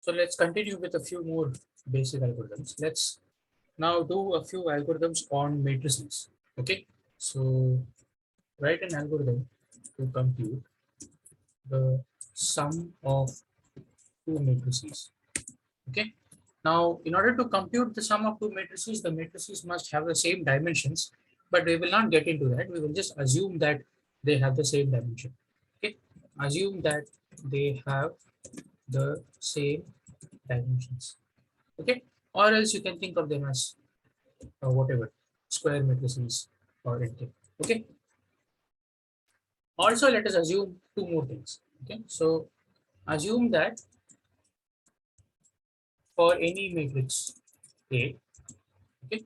So let's continue with a few more basic algorithms. Let's now do a few algorithms on matrices. Okay, so write an algorithm to compute the sum of two matrices. Okay, now in order to compute the sum of two matrices, the matrices must have the same dimensions, but we will not get into that. We will just assume that they have the same dimension. Okay, assume that they have the same dimensions. Okay, or else you can think of them as whatever square matrices or anything. Okay, also let us assume two more things. Okay, so assume that for any matrix A, okay,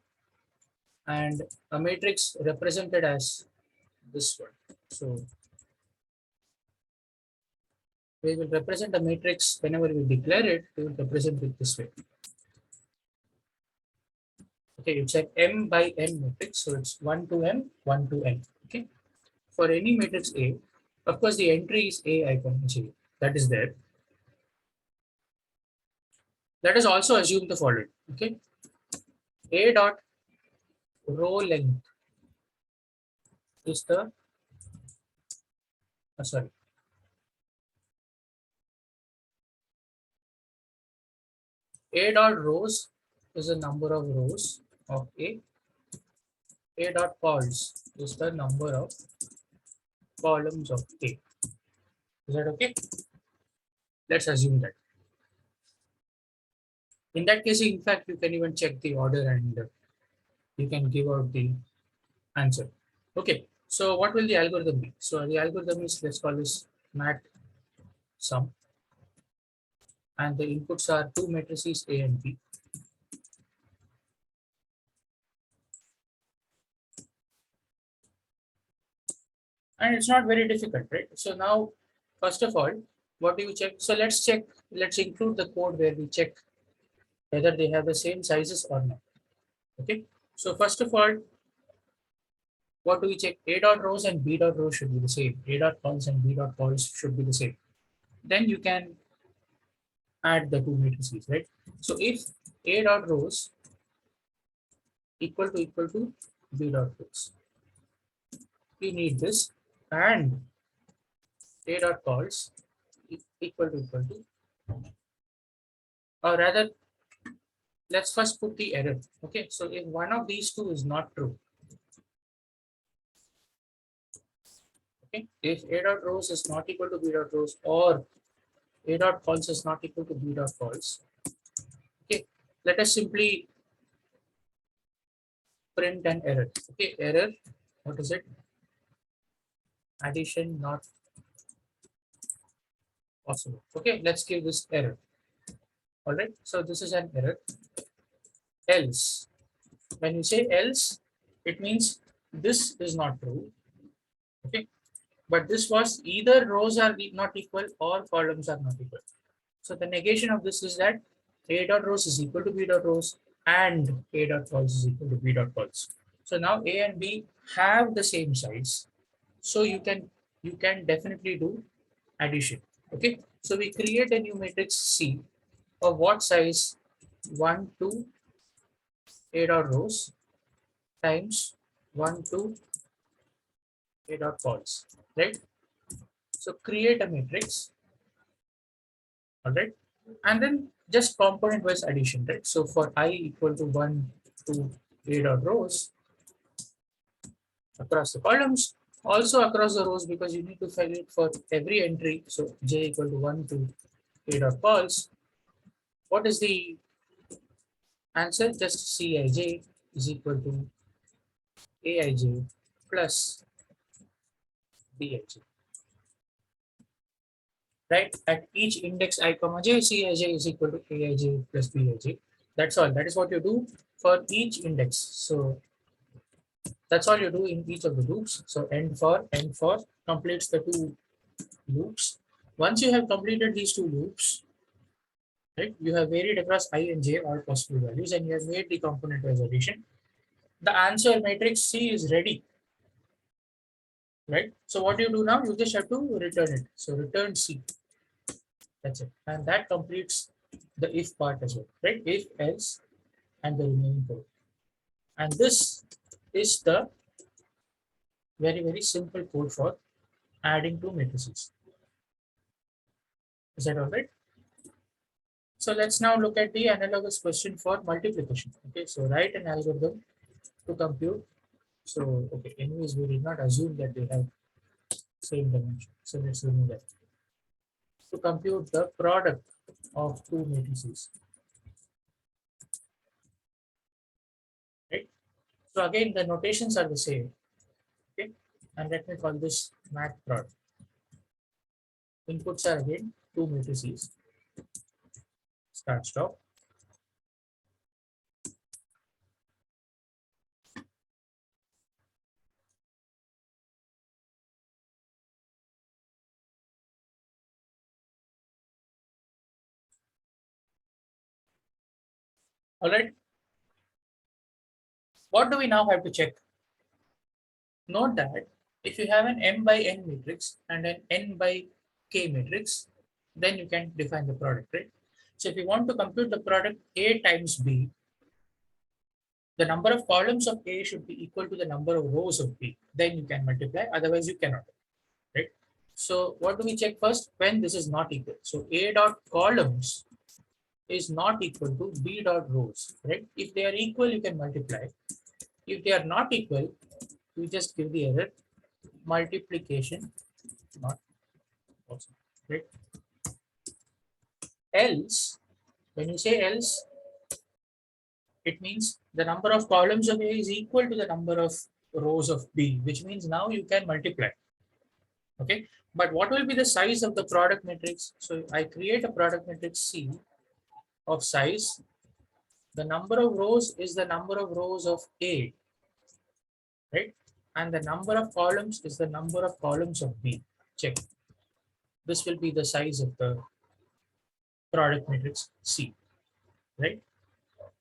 and a matrix represented as this one. So we will represent a matrix whenever we declare it, we will represent it this way. Okay, it's an m by n matrix, so it's 1 to m, 1 to n. Okay, for any matrix A, of course the entry is A icon J, that is there. Let us also assume the following. Okay, A dot row length is the sorry, A dot rows is the number of rows of A. A dot cols is the number of columns of A. Is that okay? Let's assume that. In that case, in fact, you can even check the order and you can give out the answer. Okay, so what will the algorithm be? So the algorithm is, let's call this mat sum, and the inputs are two matrices A and B. And it's not very difficult, right? So now, first of all, what do you check? So let's check, let's include the code where we check whether they have the same sizes or not. Okay, so first of all, what do we check? A dot rows and B dot rows should be the same. A dot cols and B dot cols should be the same. Then you can add the two matrices, right? So if A dot rows equal to B dot rows, we need this, and A dot cols equal to, or rather, let's first put the error. Okay, so if one of these two is not true, okay, if A dot rows is not equal to B dot rows, or A dot cols is not equal to B dot cols, okay, let us simply print an error. Okay, error, what is it? Addition not possible. Okay, let's give this error. All right, so this is an error. Else, when you say else, it means this is not true. Okay, but this was either rows are not equal or columns are not equal. So the negation of this is that A dot rows is equal to B dot rows and A dot cols is equal to B dot cols. So now A and B have the same size. So you can definitely do addition. Okay. So we create a new matrix C of what size? 1 to A dot rows times 1 to A dot cols. Right. So create a matrix. All right. And then just component wise addition, right? So for I equal to 1 to A dot rows across the columns, also across the rows, because you need to fill it for every entry. So J equal to 1 to A dot cols. What is the answer? Just Cij is equal to Aij plus Bij. Right? At each index I comma j, Cij is equal to Aij plus Bij. That's all. That is what you do for each index. So that's all you do in each of the loops. So end for completes the two loops. Once you have completed these two loops, right, you have varied across I and j all possible values, and you have made the component wise addition. The answer matrix C is ready, right? So what you do now, you just have to return it. So return C. That's it, and that completes the if part as well, right? If, else, and the remaining code. And this is the very simple code for adding two matrices. Is that all right? So let's now look at the analogous question for multiplication. Okay, so write an algorithm to compute. So, okay, anyways, we did not assume that they have same dimension. So let's remove that. To compute the product of two matrices. Right? So again, the notations are the same. Okay, and let me call this mat prod. Inputs are again two matrices. Start, stop. All right. What do we now have to check? Note that if you have an m by n matrix and an n by k matrix, then you can define the product, right? So if you want to compute the product A times B, the number of columns of A should be equal to the number of rows of B. Then you can multiply, otherwise you cannot, right? So what do we check first? When this is not equal. So A dot columns is not equal to B dot rows, right? If they are equal, you can multiply. If they are not equal, you just give the error multiplication not possible, right? Else, when you say else, it means the number of columns of A is equal to the number of rows of B, which means now you can multiply. Okay, but what will be the size of the product matrix? So I create a product matrix C of size. The number of rows is the number of rows of A, right? And the number of columns is the number of columns of B. Check. This will be the size of the product matrix C, right?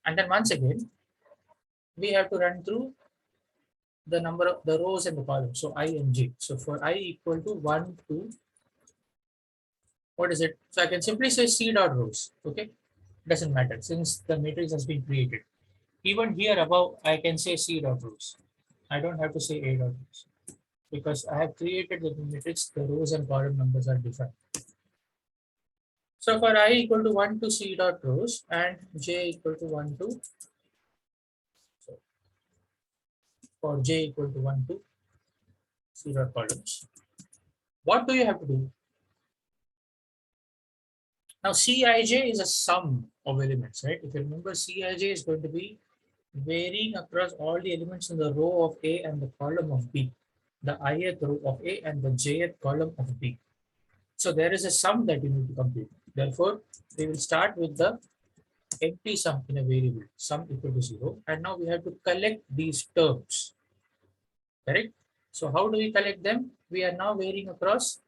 And then once again, we have to run through the number of the rows and the columns. So I and j. So for I equal to 1, 2, what is it? So I can simply say C dot rows. Okay, doesn't matter since the matrix has been created. Even here above, I can say C dot rows. I don't have to say A dot rows because I have created the matrix. The rows and column numbers are defined. So for I equal to 1 to C dot rows and j equal to 1 to, so for j equal to 1 to C dot columns. What do you have to do? Now Cij is a sum of elements, right? If you remember, Cij is going to be varying across all the elements in the row of A and the column of B, the ith row of A and the jth column of B. So there is a sum that you need to compute. Therefore, we will start with the empty sum in a variable, sum equal to 0. And now we have to collect these terms, correct? So how do we collect them? We are now varying across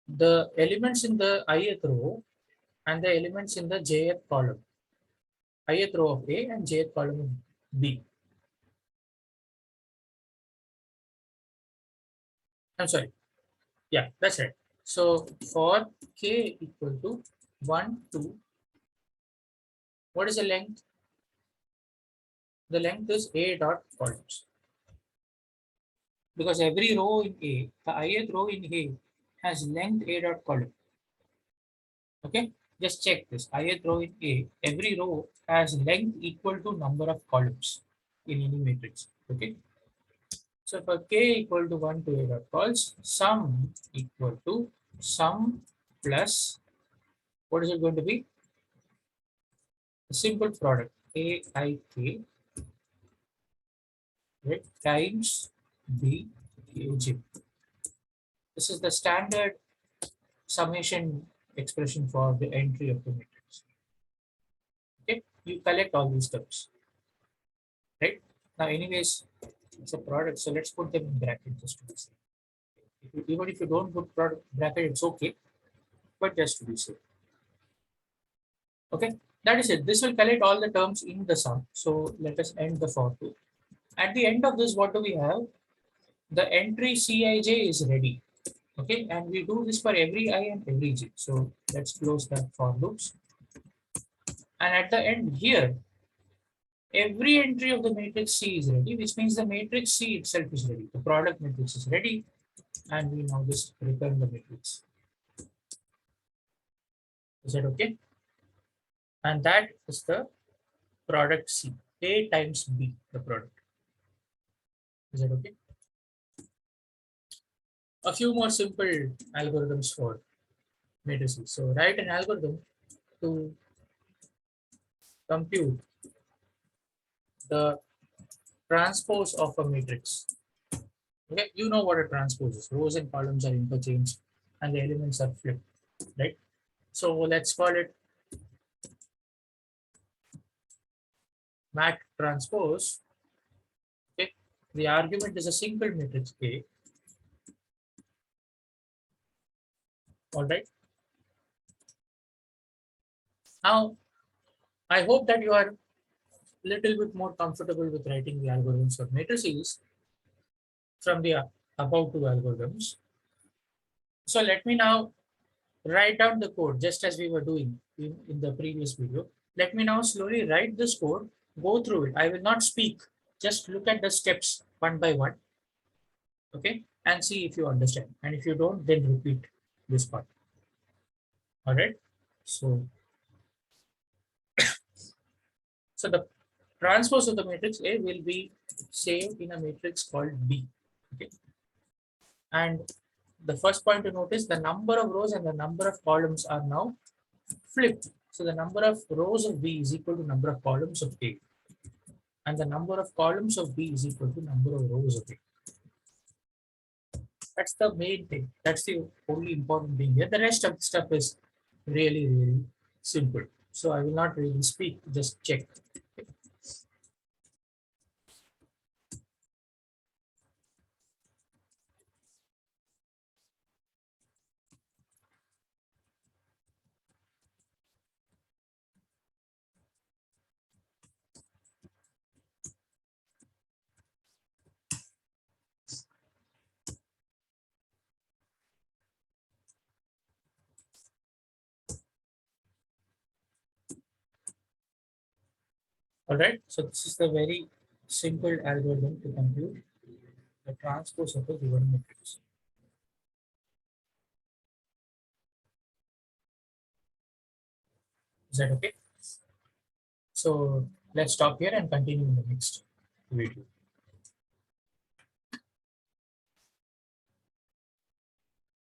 the elements in the ith row and the elements in the jth column, ith row of A and jth column of B. I'm sorry. Yeah, that's right. So for k equal to 1, 2, what is the length? The length is A dot columns. Because every row in A, the ith row in A has length A dot column. Okay, just check this. Ith row in A, every row has length equal to number of columns in any matrix. Okay. So for k equal to 1 to A dot cols, sum equal to sum plus, what is it going to be? A simple product aik, right, times bkj. This is the standard summation expression for the entry of the matrix. Okay, you collect all these terms, right? Now, anyways, it's a product, so let's put them in bracket just to be safe. Even if you don't put product bracket, it's okay, but just to be safe. Okay, that is it. This will collect all the terms in the sum. So let us end the for loop. At the end of this, what do we have? The entry Cij is ready. Okay, and we do this for every I and every j. So let's close that for loops. And at the end here, every entry of the matrix C is ready, which means the matrix C itself is ready. The product matrix is ready, and we now just return the matrix. Is that okay? And that is the product C, A times B, the product. Is that okay? A few more simple algorithms for matrices. So write an algorithm to compute the transpose of a matrix. Okay, you know what a transpose is. Rows and columns are interchanged and the elements are flipped, right? So let's call it mat transpose. Okay, the argument is a single matrix A. All right. Now, I hope that you are a little bit more comfortable with writing the algorithms for matrices from the above two algorithms. So let me now write down the code just as we were doing in the previous video. Let me now slowly write this code, go through it. I will not speak, just look at the steps one by one, okay, and see if you understand. And if you don't, then repeat this part. All right. So, so the transpose of the matrix A will be saved in a matrix called B. Okay. And the first point to notice, the number of rows and the number of columns are now flipped. So the number of rows of B is equal to number of columns of A. And the number of columns of B is equal to number of rows of A. That's the main thing. That's the only important thing here. The rest of the stuff is really, really simple. So I will not really speak, just check. All right. So this is the very simple algorithm to compute the transpose of a given matrix. Is that okay? So let's stop here and continue in the next video.